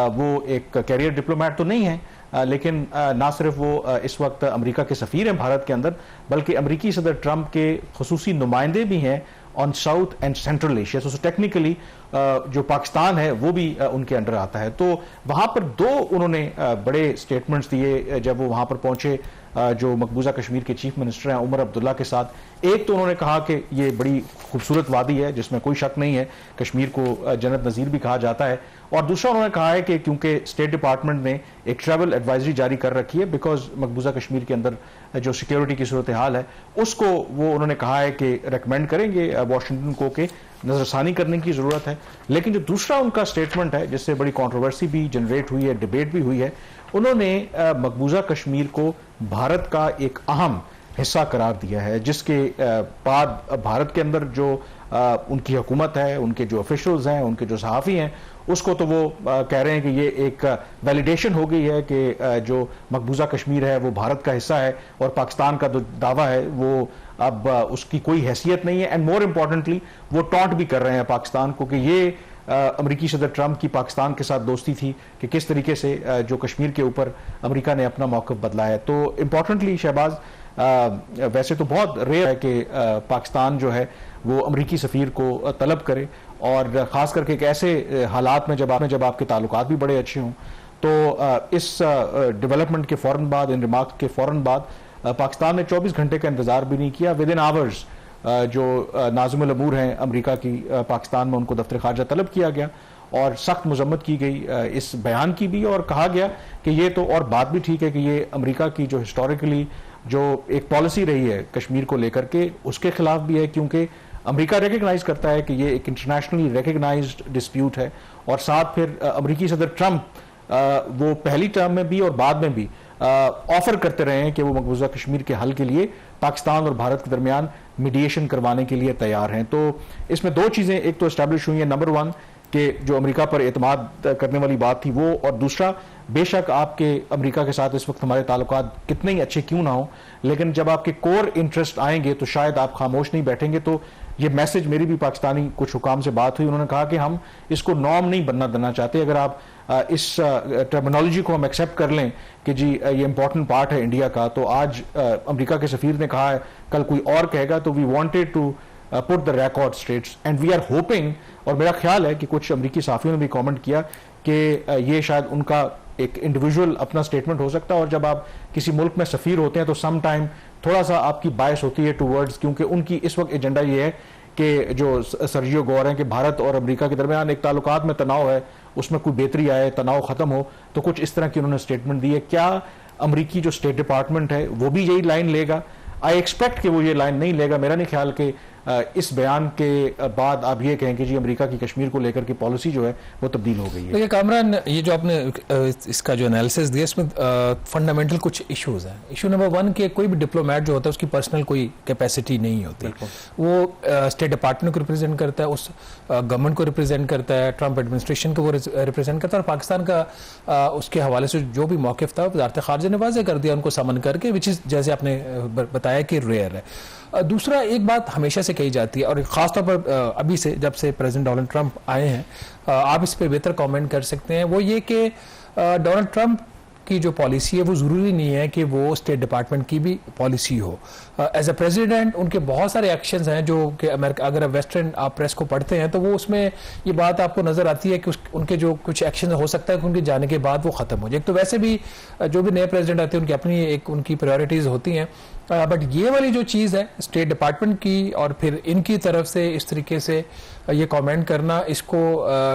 वो एक कैरियर डिप्लोमेट तो नहीं है लेकिन ना सिर्फ वो इस वक्त अमेरिका के सफ़ीर हैं भारत के अंदर बल्कि अमरीकी सदर ट्रंप के खुसूसी नुमाइंदे भी हैं on south and central Asia. So technically जो पाकिस्तान है वो भी उनके अंडर आता है। तो वहां पर दो उन्होंने बड़े स्टेटमेंट्स दिए जब वो वहां पर पहुंचे जो मकबूजा कश्मीर के चीफ मिनिस्टर हैं उमर अब्दुल्ला के साथ। एक तो उन्होंने कहा कि ये बड़ी खूबसूरत वादी है जिसमें कोई शक नहीं है, कश्मीर को जन्नत नज़ीर भी कहा जाता है। और दूसरा उन्होंने कहा है कि क्योंकि स्टेट डिपार्टमेंट ने एक ट्रैवल एडवाइजरी जारी कर रखी है बिकॉज मकबूजा कश्मीर के अंदर जो सिक्योरिटी की सूरत हाल है उसको वो उन्होंने कहा है कि रेकमेंड करेंगे वाशिंगटन को कि नजरसानी करने की जरूरत है। लेकिन जो दूसरा उनका स्टेटमेंट है जिससे बड़ी कंट्रोवर्सी भी जनरेट हुई है, डिबेट भी हुई है, उन्होंने मकबूजा कश्मीर को भारत का एक अहम हिस्सा करार दिया है जिसके बाद भारत के अंदर जो उनकी हुकूमत है, उनके जो ऑफिशियल्स हैं, उनके जो सहाफ़ी हैं उसको तो वो कह रहे हैं कि ये एक वैलिडेशन हो गई है कि जो मकबूजा कश्मीर है वो भारत का हिस्सा है और पाकिस्तान का जो दावा है वो अब उसकी कोई हैसियत नहीं है। एंड मोर इम्पॉर्टेंटली वो टॉन्ट भी कर रहे हैं पाकिस्तान को कि ये अमरीकी सदर ट्रंप की पाकिस्तान के साथ दोस्ती थी कि किस तरीके से जो कश्मीर के ऊपर अमरीका ने अपना मौक़िफ़ बदला है। तो इम्पॉर्टेंटली शहबाज वैसे तो बहुत रेयर है कि पाकिस्तान जो है वो अमरीकी सफ़ीर को तलब करे और ख़ास करके एक ऐसे हालात में जब आपके ताल्लुकात भी बड़े अच्छे हों। तो इस डेवलपमेंट के फ़ौरन बाद, इन रिमार्क्स के फ़ौरन बाद पाकिस्तान ने 24 घंटे का इंतज़ार भी नहीं किया। विद इन आवर्स जो नाज़िमुल अमूर हैं अमरीका की पाकिस्तान में उनको दफ्तर खारजा तलब किया गया और सख्त मजम्मत की गई इस बयान की भी और कहा गया कि ये तो और बात भी ठीक है कि ये अमरीका की जो हिस्टोरिकली जो एक पॉलिसी रही है कश्मीर को लेकर के उसके खिलाफ भी है क्योंकि अमेरिका रिकग्नाइज करता है कि ये एक इंटरनेशनली रिकग्नाइज्ड डिस्प्यूट है। और साथ फिर अमरीकी सदर ट्रंप वो पहली टर्म में भी और बाद में भी ऑफर करते रहे हैं कि वो मकबूजा कश्मीर के हल के लिए पाकिस्तान और भारत के दरमियान मीडिएशन करवाने के लिए तैयार हैं। तो इसमें दो चीज़ें एक तो इस्टेब्लिश हुई है, नंबर वन कि जो अमेरिका पर एतमाद करने वाली बात थी वो, और दूसरा बेशक आपके अमेरिका के साथ इस वक्त हमारे ताल्लुकात कितने ही अच्छे क्यों ना हो लेकिन जब आपके कोर इंटरेस्ट आएंगे तो शायद आप खामोश नहीं बैठेंगे। तो ये मैसेज मेरी भी पाकिस्तानी कुछ हुकाम से बात हुई, उन्होंने कहा कि हम इसको नॉर्म नहीं बनना देना चाहते। अगर आप इस टर्मिनोलॉजी को हम एक्सेप्ट कर लें कि जी ये इंपॉर्टेंट पार्ट है इंडिया का, तो आज अमेरिका के सफीर ने कहा है, कल कोई और कहेगा, तो we wanted to put the record straights and we are hoping, और मेरा ख्याल है कि कुछ अमरीकी साफियों ने भी कमेंट किया कि ये शायद उनका एक इंडिविजुअल अपना स्टेटमेंट हो सकता है। और जब आप किसी मुल्क में सफीर होते हैं तो सम टाइम थोड़ा सा आपकी बायस होती है टूवर्ड्स, क्योंकि उनकी इस वक्त एजेंडा ये है कि जो सर्जियो गौर हैं कि भारत और अमेरिका के दरमियान एक ताल्लुकात में तनाव है, उसमें कोई बेहतरी आए, तनाव खत्म हो, तो कुछ इस तरह की उन्होंने स्टेटमेंट दी है। क्या अमरीकी जो स्टेट डिपार्टमेंट है वो भी यही लाइन लेगा? आई एक्सपेक्ट कि वो ये लाइन नहीं लेगा। मेरा नहीं ख्याल कि इस बयान के बाद आप ये कहें कि जी अमेरिका की कश्मीर को लेकर की पॉलिसी जो है वो तब्दील हो गई है। देखिए कामरान, ये जो आपने इसका जो एनालिसिस दिया इसमें फंडामेंटल कुछ इश्यूज हैं। इशू नंबर वन कि कोई भी डिप्लोमेट जो होता है उसकी पर्सनल कोई कैपेसिटी नहीं होती, वो स्टेट डिपार्टमेंट को रिप्रेजेंट करता है, उस गवर्नमेंट को रिप्रेजेंट करता है, ट्रंप एडमिनिस्ट्रेशन को वो रिप्रेजेंट करता है, और पाकिस्तान का उसके हवाले से जो भी मौक़िफ़ था वज़ारत ख़ारजा ने वाज़ेह कर दिया उनको समन करके, विच इज़ जैसे आपने बताया कि रेयर है। दूसरा एक बात हमेशा से कही जाती है और ख़ासतौर पर अभी से जब से प्रेसिडेंट डोनाल्ड ट्रंप आए हैं, आप इस पर बेहतर कमेंट कर सकते हैं, वो ये कि डोनाल्ड ट्रंप की जो पॉलिसी है वो ज़रूरी नहीं है कि वो स्टेट डिपार्टमेंट की भी पॉलिसी हो। एज अ प्रेसिडेंट उनके बहुत सारे एक्शंस हैं जो कि अमेरिका, अगर वेस्टर्न आप प्रेस को पढ़ते हैं तो वो उसमें ये बात आपको नज़र आती है कि उनके जो कुछ एक्शन हो सकता है कि उनके जाने के बाद वो ख़त्म हो जाए। तो वैसे भी जो भी नए प्रेसिडेंट आते हैं उनकी अपनी एक उनकी प्रायोरिटीज़ होती हैं, बट ये वाली जो चीज़ है स्टेट डिपार्टमेंट की और फिर इनकी तरफ से इस तरीके से ये कमेंट करना, इसको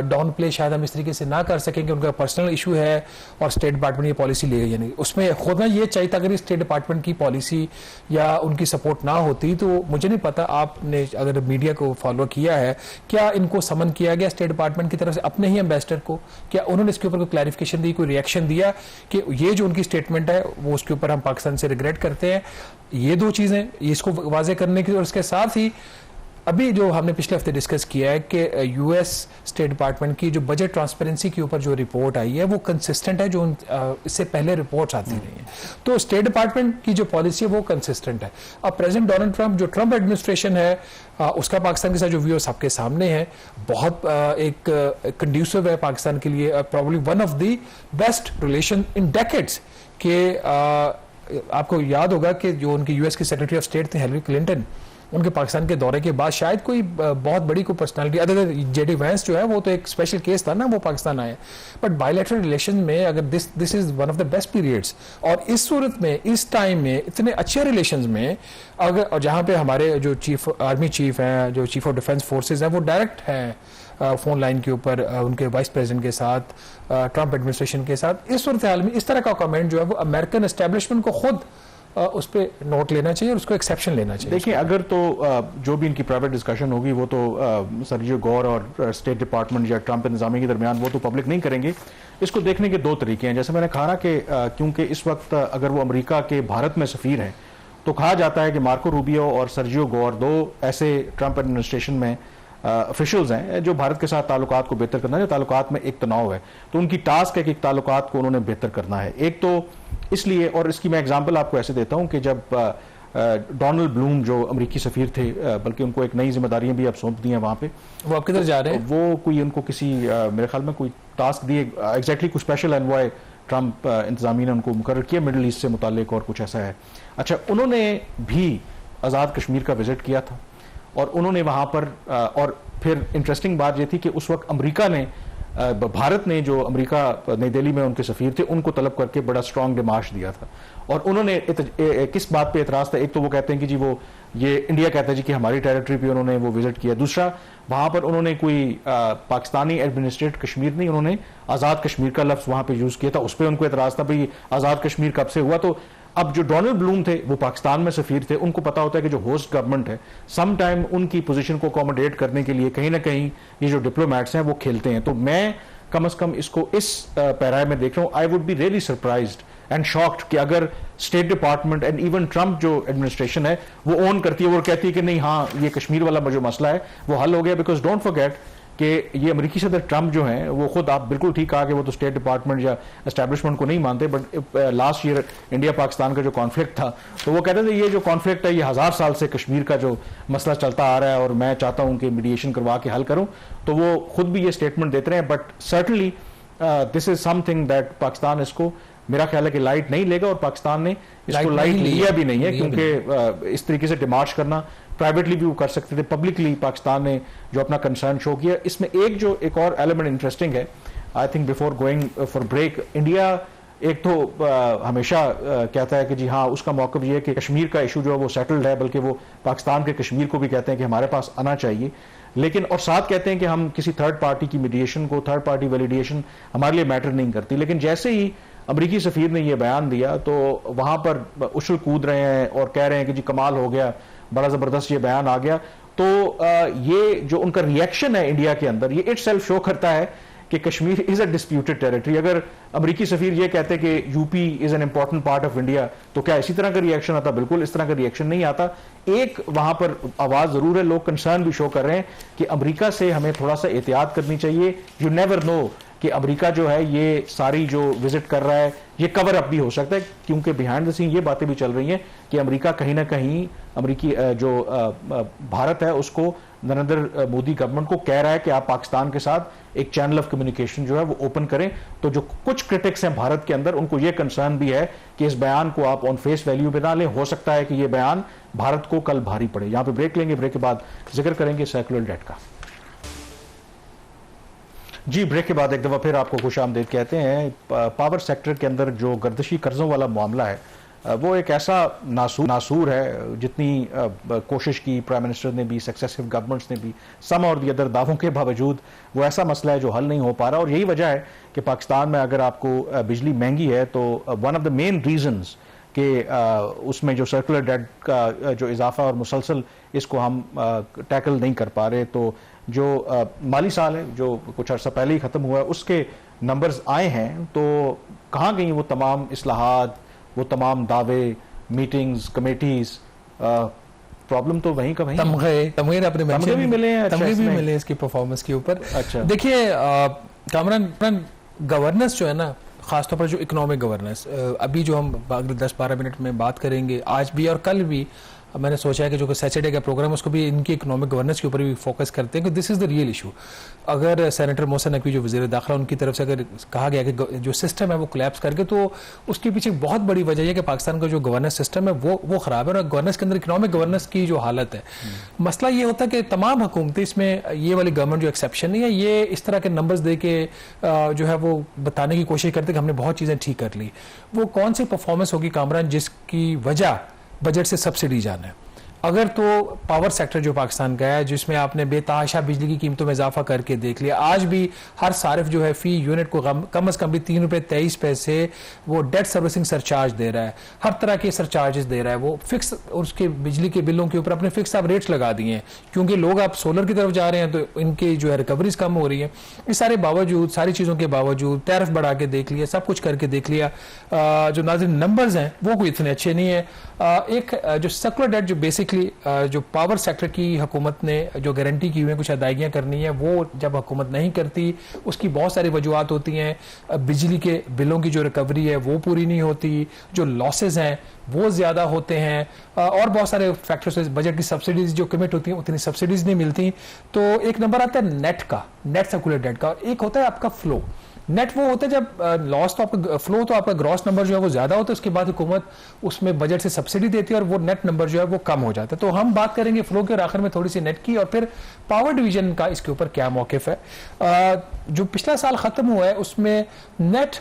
डाउन प्ले शायद हम इस तरीके से ना कर सकें कि उनका पर्सनल इशू है और स्टेट डिपार्टमेंट ये पॉलिसी ले गई, यानी उसमें होना ये चाहिए था। अगर स्टेट डिपार्टमेंट की पॉलिसी या उनकी सपोर्ट ना होती तो मुझे नहीं पता, आपने अगर मीडिया को फॉलो किया है, क्या इनको समन किया गया स्टेट डिपार्टमेंट की तरफ से अपने ही एम्बेसडर को, क्या उन्होंने इसके ऊपर कोई क्लैरिफिकेशन दी, कोई रिएक्शन दिया कि ये जो उनकी स्टेटमेंट है वो उसके ऊपर हम पाकिस्तान से रिग्रेट करते हैं। ये दो चीज़ें इसको वाजे करने की, और इसके साथ ही अभी जो हमने पिछले हफ्ते डिस्कस किया है कि यूएस स्टेट डिपार्टमेंट की जो बजट ट्रांसपेरेंसी के ऊपर जो रिपोर्ट आई है वो कंसिस्टेंट है, जो इससे पहले रिपोर्ट्स आती रही हैं। तो स्टेट डिपार्टमेंट की जो पॉलिसी है वो कंसिस्टेंट है। अब प्रेसिडेंट डोनाल्ड ट्रंप, जो ट्रंप एडमिनिस्ट्रेशन है, उसका पाकिस्तान के साथ जो व्यू सबके सामने है, बहुत एक कंड्यूसिव है पाकिस्तान के लिए, probably one of the best relation in decades के। आपको याद होगा कि जो उनकी यूएस की सेक्रेटरी ऑफ स्टेट थे हिलरी क्लिंटन, उनके पाकिस्तान के दौरे के बाद शायद कोई बहुत बड़ी कोई personality other than JD Vance जो है वो तो एक स्पेशल केस था ना, वो पाकिस्तान आए, बट बायलैटरल रिलेशन में अगर this is one of the best periods, और इस सूरत में इस टाइम में इतने अच्छे रिलेशंस में अगर, और जहाँ पे हमारे जो आर्मी चीफ हैं, जो चीफ ऑफ डिफेंस फोर्सेज हैं, वो डायरेक्ट हैं फोन लाइन के ऊपर उनके वाइस प्रेसिडेंट के साथ, ट्रंप एडमिनिस्ट्रेशन के साथ, इस सूरत हाल में इस तरह का कमेंट जो है वो अमेरिकन एस्टेब्लिशमेंट को खुद उस पर नोट लेना चाहिए और उसको एक्सेप्शन लेना चाहिए। देखिए, अगर तो जो भी इनकी प्राइवेट डिस्कशन होगी वो तो सर्जियो गौर और स्टेट डिपार्टमेंट या ट्रंप इंतजामी के दरमियान वो तो पब्लिक नहीं करेंगे। इसको देखने के दो तरीके हैं। जैसे मैंने कहा ना कि क्योंकि इस वक्त अगर वो अमेरिका के भारत में सफ़ीर हैं तो कहा जाता है कि मार्को रूबियो और सर्जियो गौर दो ऐसे ट्रंप एडमिनिस्ट्रेशन में ऑफिशियल्स हैं जो भारत के साथ ताल्लुकात को बेहतर करना है, जो ताल्लुकात में एक तनाव है, तो उनकी टास्क है कि ताल्लुकात को उन्होंने बेहतर करना है। एक तो इसलिए, और इसकी मैं एग्जांपल आपको ऐसे देता हूं कि जब डोनाल्ड ब्लूम जो अमेरिकी सफीर थे, बल्कि उनको एक नई जिम्मेदारियां भी अब सौंप दी हैं वहां पे, वो आप किधर जा रहे हैं? वो कोई उनको किसी मेरे ख्याल में कोई टास्क दिए, एग्जैक्टली कोई स्पेशल एनवॉय ट्रंप इंतजामी ने उनको मुकर्रर किया मिडल ईस्ट से मुतालिक और कुछ ऐसा है। अच्छा, उन्होंने भी आज़ाद कश्मीर का विजिट किया था और उन्होंने वहां पर और फिर इंटरेस्टिंग बात यह थी कि उस वक्त अमेरिका ने, भारत ने, जो अमेरिका नई दिल्ली में उनके सफीर थे, उनको तलब करके बड़ा स्ट्रांग डिमार्श दिया था। और उन्होंने किस बात पे एतराज था, एक तो वो कहते हैं कि जी वो ये इंडिया कहता है जी कि हमारी टेरिटरी पे उन्होंने वो विजिट किया, दूसरा वहां पर उन्होंने कोई पाकिस्तानी एडमिनिस्ट्रेटेड कश्मीर नहीं, उन्होंने आज़ाद कश्मीर का लफ्ज वहां पे यूज किया था। उस पर उनको एतराज था भाई आज़ाद कश्मीर कब से हुआ। तो अब जो डोनाल्ड ब्लूम थे वो पाकिस्तान में सफीर थे, उनको पता होता है कि जो होस्ट गवर्नमेंट है सम टाइम उनकी पोजीशन को अकोमोडेट करने के लिए कहीं ना कहीं ये जो डिप्लोमैट्स हैं वो खेलते हैं। तो मैं कम से कम इसको इस पैराए में देख रहा हूं। I would be really surprised and shocked कि अगर state department and even Trump जो एडमिनिस्ट्रेशन है वो ओन करती है, वो कहती है कि नहीं, हाँ ये कश्मीर वाला जो मसला है वो हल हो गया। बिकॉज डोंट फॉरगेट कि ये अमेरिकी सदर ट्रंप जो हैं वो खुद, आप बिल्कुल ठीक कहा कि वो तो स्टेट डिपार्टमेंट या एस्टैब्लिशमेंट को नहीं मानते, but last year India Pakistan का जो कॉन्फ्लिक्ट था तो वो कहते थे ये जो कॉन्फ्लिक्ट है ये 1000 साल से कश्मीर का जो मसला चलता आ रहा है और मैं चाहता हूं कि मीडिएशन करवा के हल करूं। तो वो खुद भी ये स्टेटमेंट देते रहे। But certainly this is something that Pakistan इसको, मेरा ख्याल है कि लाइट नहीं लेगा, और पाकिस्तान ने इसको लाइट लिया भी नहीं है, क्योंकि इस तरीके से डिमार्च करना प्राइवेटली भी वो कर सकते थे, पब्लिकली पाकिस्तान ने जो अपना कंसर्न शो किया। इसमें एक और एलिमेंट इंटरेस्टिंग है, I think before going for break, India एक तो हमेशा कहता है कि जी हाँ उसका मौक़िफ़ ये है कि कश्मीर का इशू जो है वो सेटल्ड है, बल्कि वो पाकिस्तान के कश्मीर को भी कहते हैं कि हमारे पास आना चाहिए, लेकिन और साथ कहते हैं कि हम किसी थर्ड पार्टी की मीडिएशन को, थर्ड पार्टी वैलिडेशन हमारे लिए मैटर नहीं करती। लेकिन जैसे ही अमरीकी सफीर ने यह बयान दिया तो वहां पर उछल कूद रहे हैं और कह रहे हैं कि जी कमाल हो गया, बड़ा जबरदस्त ये बयान आ गया। तो ये जो उनका रिएक्शन है इंडिया के अंदर, ये इट सेल्फ शो करता है कि Kashmir is a disputed territory. अगर अमेरिकी सफीर ये कहते कि UP is an important part of India, तो क्या इसी तरह का रिएक्शन आता? बिल्कुल इस तरह का रिएक्शन नहीं आता। एक वहां पर आवाज जरूर है, लोग कंसर्न भी शो कर रहे हैं कि अमेरिका से हमें थोड़ा सा एहतियात करनी चाहिए। यू नेवर नो कि अमेरिका जो है ये सारी जो विजिट कर रहा है ये कवर अप भी हो सकता है, क्योंकि बिहाइंड द सीन ये बातें भी चल रही हैं कि अमेरिका कहीं ना कहीं अमेरिकी जो भारत है उसको नरेंद्र मोदी गवर्नमेंट को कह रहा है कि आप पाकिस्तान के साथ एक चैनल ऑफ कम्युनिकेशन जो है वो ओपन करें। तो जो कुछ क्रिटिक्स हैं भारत के अंदर, उनको ये कंसर्न भी है कि इस बयान को आप ऑन फेस वैल्यू पे ना लें, हो सकता है कि ये बयान भारत को कल भारी पड़े। यहां पे ब्रेक लेंगे, ब्रेक के बाद जिक्र करेंगे सर्कुलर डेट का। जी, ब्रेक के बाद एक दफा फिर आपको खुशामदीद कहते हैं। पावर सेक्टर के अंदर जो गर्दिशी कर्जों वाला मामला है वो एक ऐसा नासूर है, जितनी कोशिश की प्राइम मिनिस्टर ने भी, सक्सेसिव गवर्नमेंट्स ने भी, सम और दी अदर दावों के बावजूद वो ऐसा मसला है जो हल नहीं हो पा रहा। और यही वजह है कि पाकिस्तान में अगर आपको बिजली महंगी है तो one of the main reasons कि उसमें जो सर्कुलर डेट का जो इजाफा और मुसलसल इसको हम टैकल नहीं कर पा रहे। तो जो माली साल है जो कुछ अर्सा पहले ही ख़त्म हुआ है, उसके नंबर्स आए हैं, तो कहाँ गई वो तमाम इस्लाहात, वो तमाम दावे, मीटिंग्स, कमेटीज? प्रॉब्लम तो वहीं का वहीं। तमगे आपने तमगे भी मिले हैं, तमगे भी मिले इसकी परफॉर्मेंस के ऊपर। अच्छा, देखिए कामरान, गवर्नेंस जो है ना, खासतौर पर जो इकोनॉमिक गवर्नेंस, अभी जो हम अगले 10-12 मिनट में बात करेंगे, आज भी और कल भी मैंने सोचा है कि जो सैटरडे का प्रोग्राम है उसको भी इनकी इकोनॉमिक गवर्नेंस के ऊपर भी फोकस करते हैं कि this is the real issue. अगर सेनेटर मोहसिन नकवी जो वज़ीर दाखिला, उनकी तरफ से अगर कहा गया कि जो सिस्टम है वो कोलैप्स करके, तो उसके पीछे बहुत बड़ी वजह है कि पाकिस्तान का जो गवर्नेंस सिस्टम है वो ख़राब है। और गवर्नेंस के अंदर इकोनॉमिक गवर्नेंस की जो हालत है, मसला ये होता है कि तमाम हुकूमतें, इसमें ये वाली गवर्नमेंट जो एक्सेप्शन नहीं है, ये इस तरह के नंबर्स दे के जो है वो बताने की कोशिश करते कि हमने बहुत चीज़ें ठीक कर ली। वो कौन सी परफॉर्मेंस होगी कामरान जिसकी वजह बजट से सब्सिडी जाना है? अगर तो पावर सेक्टर जो पाकिस्तान का है, जिसमें आपने बेतहाशा बिजली की कीमतों में इजाफा करके देख लिया, आज भी हर सारिफ जो है फी यूनिट को कम से कम भी 3 रुपये 23 पैसे वो डेट सर्विसिंग सरचार्ज दे रहा है, हर तरह के सरचार्जेस दे रहा है, वो फिक्स, और उसके बिजली के बिलों के ऊपर अपने फिक्स आप रेट्स लगा दिए हैं, क्योंकि लोग आप सोलर की तरफ जा रहे हैं तो इनकी जो है रिकवरीज कम हो रही है। इस सारे बावजूद, सारी चीज़ों के बावजूद टैरिफ बढ़ा के देख लिया, सब कुछ करके देख लिया, जो नाज़रीन नंबर्स हैं वो कोई इतने अच्छे नहीं है। एक जो सर्कुलर डेट जो बेसिकली जो पावर सेक्टर की हुकूमत ने जो गारंटी की हुई है कुछ अदायगियाँ करनी है, वो जब हुकूमत नहीं करती उसकी बहुत सारी वजूहत होती हैं। बिजली के बिलों की जो रिकवरी है वो पूरी नहीं होती, जो लॉसेज हैं वो ज़्यादा होते हैं, और बहुत सारे फैक्टर्स। बजट की सब्सिडीज जो कमिट होती हैं उतनी सब्सिडीज नहीं मिलती। तो एक नंबर आता है नेट का, नेट सर्कुलर डेट का, और एक होता है आपका फ्लो। नेट वो होता है जब लॉस तो आपका, फ्लो तो आपका ग्रॉस नंबर जो है वो ज्यादा होता है, उसके बाद हुकूमत उसमें बजट से सब्सिडी देती है और वो नेट नंबर जो है वो कम हो जाता है। तो हम बात करेंगे फ्लो के और आखिर में थोड़ी सी नेट की, और फिर पावर डिवीजन का इसके ऊपर क्या मौकिफ है। जो पिछला साल खत्म हुआ है उसमें नेट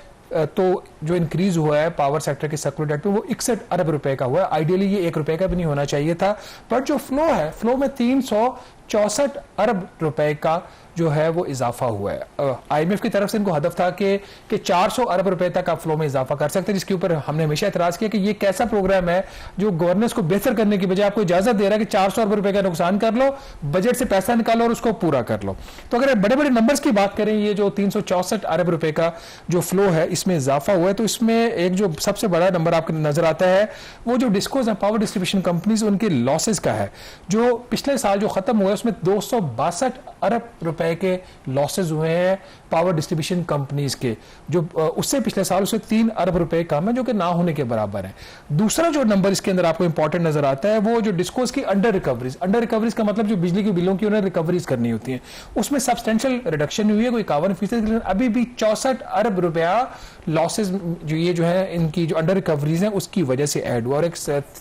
तो जो इंक्रीज हुआ है पावर सेक्टर के सर्कुलर डेट पे वो 61 अरब रुपए का हुआ है। आइडियली ये 1 रुपए का भी नहीं होना चाहिए था, बट जो फ्लो है, फ्लो में 364 अरब रुपए का जो है वो इजाफा हुआ है। IMF की तरफ से इनको हदफ था कि 400 अरब रुपए तक आप फ्लो में इजाफा कर सकते हैं, जिसके ऊपर हमने हमेशा एतराज किया कि ये कैसा प्रोग्राम है जो गवर्नेंस को बेहतर करने की बजाय आपको इजाजत दे रहा है कि 400 अरब रुपए का नुकसान कर लो, बजट से पैसा निकालो और उसको पूरा कर लो। तो अगर बड़े बड़े नंबर्स की बात करें, ये जो 364 अरब रुपए का जो फ्लो है इसमें इजाफा हुआ है, तो इसमें एक जो सबसे बड़ा नंबर आपको नजर आता है वो जो डिस्कोज है पावर डिस्ट्रीब्यूशन कंपनीज, उनके लॉसेज का है। जो पिछले साल जो खत्म हुआ है उसमें 262 अरब रुपए के लॉसेज हुए हैं पावर डिस्ट्रीब्यूशन कंपनीज के, जो उससे पिछले साल उससे 3 अरब रुपए कम है, जो कि ना होने के बराबर है। दूसरा जो नंबर इसके अंदर आपको इंपॉर्टेंट नजर आता है वो जो डिस्कोज की अंडर रिकवरीज। अंडर रिकवरीज का मतलब जो बिजली के बिलों की उन्हें रिकवरीज करनी होती है, उसमें सब्सटेंशियल रिडक्शन हुई है, कोई 51%, अभी भी 64 अरब रुपया लॉसेज जो ये जो है इनकी जो अंडर रिकवरीज है उसकी वजह से ऐड हुआ। और एक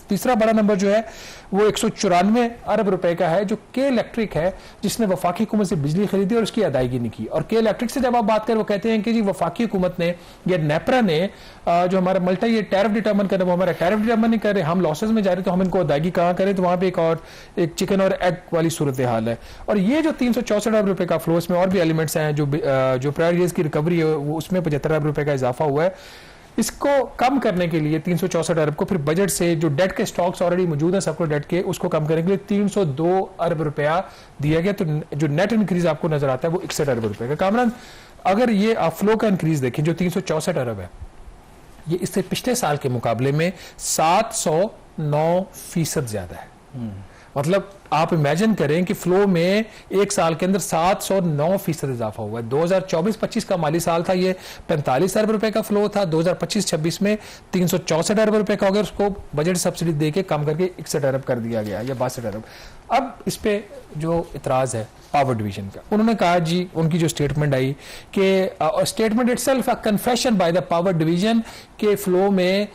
तीसरा बड़ा नंबर जो है वो 194 अरब रुपए का है, जो के इलेक्ट्रिक है, जिसने वफाकी हुकूमत से बिजली खरीदी और उसकी अदायगी नहीं की। और के इलेक्ट्रिक से जब आप बात करें, वो कहते हैं कि जी वफाकी हुकूमत ने या नेपरा ने जो हमारा मल्टा ये टैरिफ डिटर्मन कर रहे, वो हमारा टैरिफ डिटर्मन नहीं कर रहे, हम लॉसेज में जा रहे, तो हम इनको अदायगी कहाँ करें? तो वहां पे एक चिकन और एग वाली सूरत हाल है। और ये जो 364 अरब रुपए का फ्लो, इसमें और भी एलिमेंट्स हैं, जो प्रायर ईयर्स की रिकवरी है वो उसमें 75 अरब रुपए का इजाफा हुआ है। इसको कम करने के लिए 364 अरब को फिर बजट से जो डेट के स्टॉक्स ऑलरेडी मौजूद हैं सर्कुलर डेट के, उसको कम करने के लिए 302 अरब रुपया दिया गया। तो जो नेट इंक्रीज आपको नजर आता है वो 61 अरब रुपए का। कामरान, अगर ये आप फ्लो का इंक्रीज देखें जो 364 अरब है, ये इससे पिछले साल के मुकाबले में 709% ज्यादा है। मतलब आप इमेजिन करें कि फ्लो में एक साल के अंदर 709% इजाफा हुआ है। 2024-25 का माली साल था, ये 45 अरब रुपए का फ्लो था। 2025-26 में 364 अरब रुपए का हो गया, उसको बजट सब्सिडी देके कम करके 61 अरब कर दिया गया या 62 अरब। अब इस पे जो इतराज है पावर डिवीजन का, उन्होंने कहा जी, उनकी जो स्टेटमेंट आई कि statement itself a confession by the power division के फ्लो में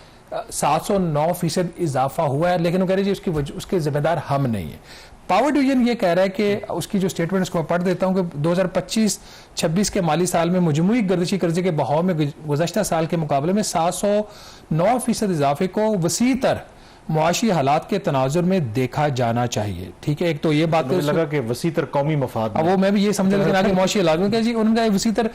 709% इजाफा हुआ है, लेकिन वो कह रहे जी उसके जिम्मेदार हम नहीं है। पावर डिवीजन ये कह रहा है कि उसकी जो स्टेटमेंट उसको मैं पढ़ देता हूं कि 2025-26 के माली साल में मजमूई गर्दिशी कर्जे के बहाव में गुज़श्ता साल के मुकाबले में 709% इजाफे को वसीतर मुआशी हालात के तनाजुर में देखा जाना चाहिए। ठीक है, एक तो ये बात मुझे लगा कि वसीतर कौमी मफाद, वो मैं भी ये समझ, लेकिन आगे मुआशी हालात में क्या जी, उन्होंने वसीतर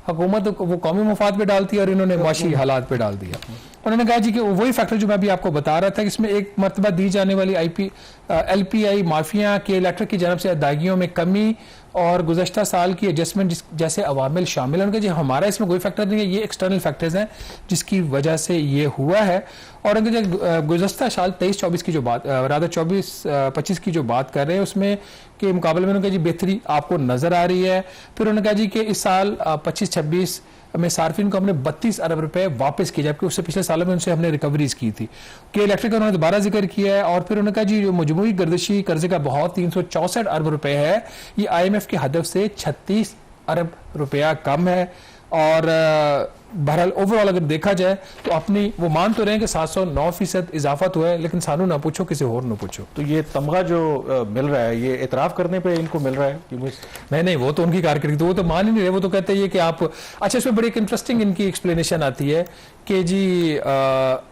हुकूमत वो कौमी मफाद पे डालती है और इन्होंने मुआशी हालात पे डाल दिया। उन्होंने कहा जी कि वही फैक्टर जो मैं भी आपको बता रहा था कि इसमें एक मरतबा दी जाने वाली LPI माफिया के इलेक्ट्रिक की जानब से अदायगियों में कमी और गुज़श्ता साल की एडजस्टमेंट जैसे अवामिल शामिल हैं। उनका जी हमारा इसमें कोई फैक्टर नहीं है, ये एक्सटर्नल फैक्टर्स हैं जिसकी वजह से ये हुआ है। और उनके जो गुज़श्ता साल 23-24 की जो बात, राधा 24-25 की जो बात कर रहे हैं, उसमें के मुकाबले में उन्होंने कहा जी बेहतरी आपको नजर आ रही है। फिर उन्होंने कहा जी कि इस साल 25-26 में सार्फिन को हमने 32 अरब रुपए वापस किए, जबकि उससे पिछले सालों में उनसे हमने रिकवरीज की थी कि इलेक्ट्रिक का उन्होंने दोबारा जिक्र किया है। और फिर उन्होंने कहा जी जो मजमूई गर्दिशी कर्जे का बहाव 364 अरब रुपए है, ये IMF के हदफ से 36 अरब रुपया कम है। और बहरहाल ओवरऑल अगर देखा जाए तो अपनी वो मान तो रहे हैं कि 709% इजाफा तो है, लेकिन सानू ना पूछो किसी और ना पूछो। तो ये तमगा जो मिल रहा है, ये इतराफ करने पे इनको मिल रहा है कि नहीं, वो तो उनकी कारकर्दगी, तो वो तो मान ही नहीं रहे। वो तो कहते हैं कि आप, अच्छा, इसमें बड़ी एक इंटरेस्टिंग इनकी एक्सप्लेनेशन आती है कि जी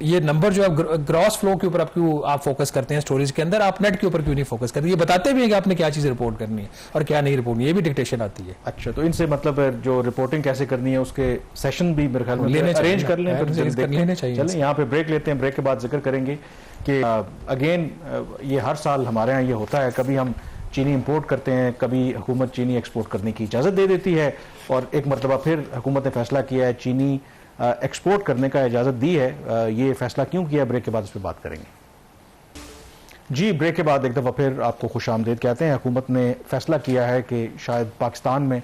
ये नंबर जो है ग्रॉस फ्लो के ऊपर आप फोकस करते हैं स्टोरीज के अंदर, आप नेट के ऊपर क्यों नहीं फोकस करते? ये बताते भी हैं कि आपने क्या चीज रिपोर्ट करनी है और क्या नहीं रिपोर्ट, ये भी डिक्टेशन आती है। अच्छा, तो इनसे मतलब जो रिपोर्टिंग कैसे करनी है उसके सेशन भी मेरे ख्याल में अरेंज कर लें, लेने चाहिए। चलें यहाँ पे ब्रेक लेते हैं, ब्रेक के बाद जिक्र करेंगे कि अगेन ये हर साल हमारे यहाँ ये होता है, कभी हम चीनी इंपोर्ट करते हैं, कभी हुकूमत चीनी एक्सपोर्ट करने की इजाज़त दे देती है, और एक मरतबा फिर हुकूमत ने फैसला किया है चीनी एक्सपोर्ट करने का इजाज़त दी है। ये फैसला क्यों किया, ब्रेक के बाद इस पर बात करेंगे। जी, ब्रेक के बाद एक दफ़ा फिर आपको खुश आमदीद कहते हैं। हुकूमत ने फैसला किया है कि शायद पाकिस्तान में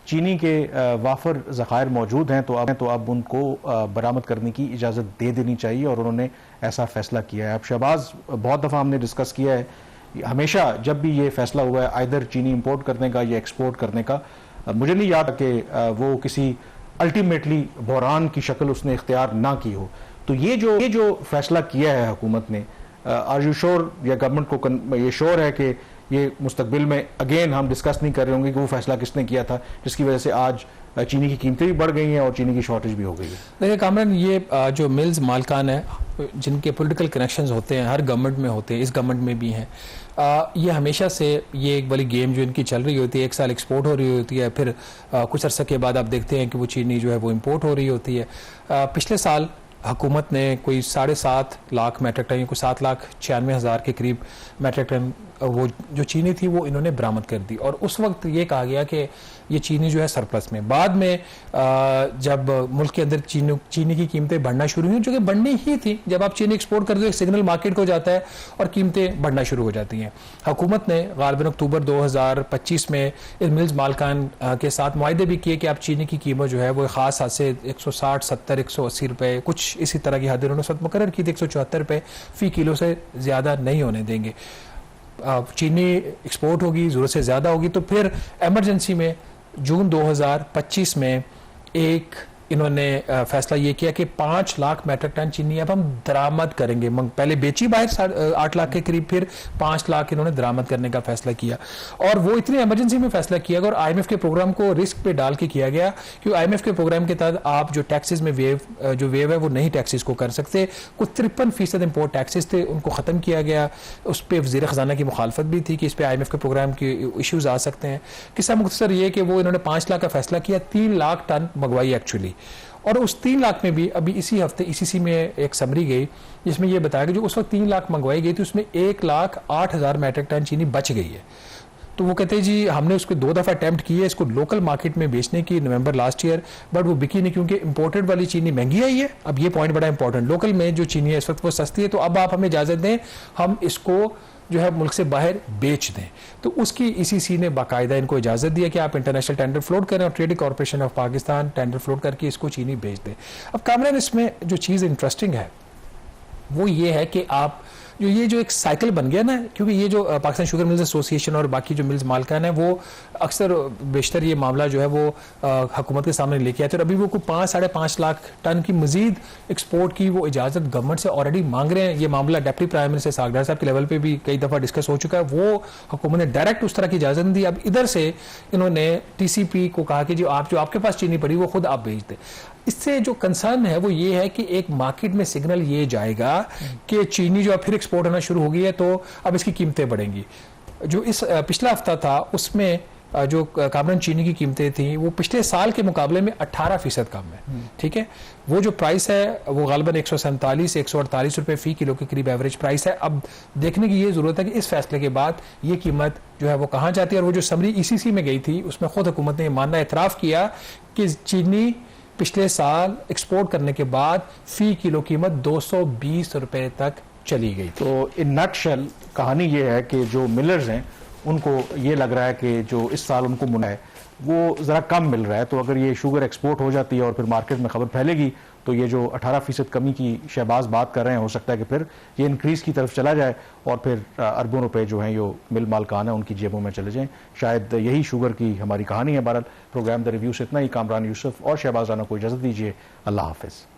चीनी के वाफर ज़खायर मौजूद हैं, तो अब उनको बरामद करने की इजाज़त दे देनी चाहिए, और उन्होंने ऐसा फैसला किया है। अब शहबाज, बहुत दफ़ा हमने डिस्कस किया है, हमेशा जब भी ये फैसला हुआ है आइदर चीनी इंपोर्ट करने का या एक्सपोर्ट करने का, मुझे नहीं याद कि वो किसी अल्टीमेटली बहरान की शक्ल उसने इख्तियार ना की हो। तो ये जो फैसला किया है हुकूमत ने, आर यू श्योर, या गवर्नमेंट को ये श्योर है कि ये मुस्तकबिल में अगेन हम डिस्कस नहीं कर रहे होंगे कि वो फैसला किसने किया था जिसकी वजह से आज चीनी की कीमतें भी बढ़ गई हैं और चीनी की शॉर्टेज भी हो गई है? देखिए कामरान, ये जो मिल्स मालकान है जिनके पॉलिटिकल कनेक्शंस होते हैं, हर गवर्नमेंट में होते हैं, इस गवर्नमेंट में भी हैं, ये हमेशा से ये एक बड़ी गेम जो इनकी चल रही होती है, एक साल एक्सपोर्ट हो रही होती है, फिर कुछ अरसे के बाद आप देखते हैं कि वो चीनी जो है वो इम्पोर्ट हो रही होती है। पिछले साल हुकूमत ने कोई 7.5 लाख मेट्रिक टन, कोई 7,96,000 के करीब मेट्रिक टन वो जो चीनी थी वो इन्होंने बरामद कर दी, और उस वक्त ये कहा गया कि ये चीनी जो है सरप्लस में। बाद में जब मुल्क के अंदर चीनी की कीमतें बढ़ना शुरू हुई, जो कि बढ़नी ही थी, जब आप चीनी एक्सपोर्ट करते हो एक सिग्नल मार्केट को जाता है और कीमतें बढ़ना शुरू हो जाती हैं। हुकूमत ने गालिबन अक्टूबर 2025 में इन मिल्स मालकान के साथ मुआहदे भी किए कि आप चीनी की कीमत जो है वो खास हाथ से 160, 70, 180 रुपये, कुछ इसी तरह की हद उन्होंने उस वक्त मुकर्रर की थी, 174 रुपये फी किलो से ज़्यादा नहीं होने देंगे। चीनी एक्सपोर्ट होगी, ज़रूरत से ज़्यादा होगी, तो फिर एमरजेंसी में जून 2025 में एक इन्होंने फैसला ये किया कि 5 लाख मेट्रिक टन चीनी अब हम दरामद करेंगे। पहले बेची बाहर 8 लाख के करीब, फिर 5 लाख इन्होंने दरामद करने का फैसला किया, और वो इतनी इमरजेंसी में फैसला किया गया और IMF के प्रोग्राम को रिस्क पे डाल के किया गया, क्योंकि IMF के प्रोग्राम के तहत आप जो टैक्सेस में वेव है वो नहीं टैक्सेस को कर सकते। कुछ 53% इम्पोर्ट टैक्सेस थे, उनको ख़त्म किया गया। उस पर वज़ीर ख़जाना की मुखालफत भी थी कि इस पर IMF के प्रोग्राम के इशूज़ आ सकते हैं। किस्सा मुख्तसर ये कि वो इन्होंने 5 लाख का फैसला किया, 3 लाख टन मंगवाई एक्चुअली, और उस 3 लाख में भी अभी इसी हफ्ते ICC में एक समरी गई जिसमें यह बताया कि जो उस वक्त 3 लाख मंगवाई गई थी उसमें 1,08,000 मेट्रिक टन चीनी बच गई है। तो वो कहते हैं जी हमने उसको 2 दफ़ा अटैम्प्ट किया इसको लोकल मार्केट में बेचने की नवंबर लास्ट ईयर, बट वो बिकी नहीं क्योंकि इंपोर्टेड वाली चीनी महंगी आई है। अब ये पॉइंट बड़ा इंपॉर्टेंट, लोकल में जो चीनी है इस वक्त वो सस्ती है, तो अब आप हमें इजाज़त दें हम इसको जो है मुल्क से बाहर बेच दें। तो उसकी ईसीसी ने बाकायदा इनको इजाज़त दिया कि आप इंटरनेशनल टेंडर फ्लोट करें और trading corporation of Pakistan tender float करके इसको चीनी बेच दें। अब कामरान इसमें जो चीज़ इंटरेस्टिंग है वो ये है कि आप जो एक साइकिल बन गया ना, क्योंकि ये जो पाकिस्तान शुगर मिल्स एसोसिएशन और बाकी जो मिल्स मालिकान है वो अक्सर बेशतर ये मामला जो है वो हुकूमत के सामने लेके आते हैं, और अभी वो कोई 5-5.5 लाख टन की मजीद एक्सपोर्ट की वो इजाज़त गवर्नमेंट से ऑलरेडी मांग रहे हैं। ये मामला डिप्टी प्राइम मिनिस्टर सागदार साहब के लेवल पे भी कई दफ़ा डिस्कस हो चुका है, वो हुकूमत ने डायरेक्ट उस तरह की इजाज़त नहीं दी। अब इधर से इन्होंने TCP को कहा कि जो आपके पास चीनी पड़ी वो खुद आप बेच दें। इससे जो कंसर्न है वो ये है कि एक मार्केट में सिग्नल ये जाएगा कि चीनी जो फिर एक्सपोर्ट होना शुरू हो गई है तो अब इसकी कीमतें बढ़ेंगी। जो इस पिछला हफ्ता था उसमें जो कामरान चीनी की कीमतें थी वो पिछले साल के मुकाबले में 18% कम है। ठीक है, वो जो प्राइस है वो गालबन 147-148 रुपए फी किलो के करीब एवरेज प्राइस है। अब देखने की ये जरूरत है कि इस फैसले के बाद ये कीमत जो है वो कहाँ जाती है। और वो जो समरी ECC में गई थी उसमें खुद हुकूमत ने मानना इतराफ किया कि चीनी पिछले साल एक्सपोर्ट करने के बाद फी किलो कीमत 220 रुपए तक चली गई। तो इन नटशेल कहानी ये है कि जो मिलर्स हैं उनको ये लग रहा है कि जो इस साल उनको मुनाफा है वो ज़रा कम मिल रहा है, तो अगर ये शुगर एक्सपोर्ट हो जाती है और फिर मार्केट में खबर फैलेगी तो ये जो 18% कमी की शहबाज बात कर रहे हैं हो सकता है कि फिर ये इंक्रीज़ की तरफ चला जाए और फिर अरबों रुपए जो हैं ये मिल मालकान है उनकी जेबों में चले जाएं। शायद यही शुगर की हमारी कहानी है। बहरहाल प्रोग्राम द रिव्यू से इतना ही। कामरान यूसुफ और शहबाज राना को इजाज़त दीजिए। अल्लाह हाफिज़।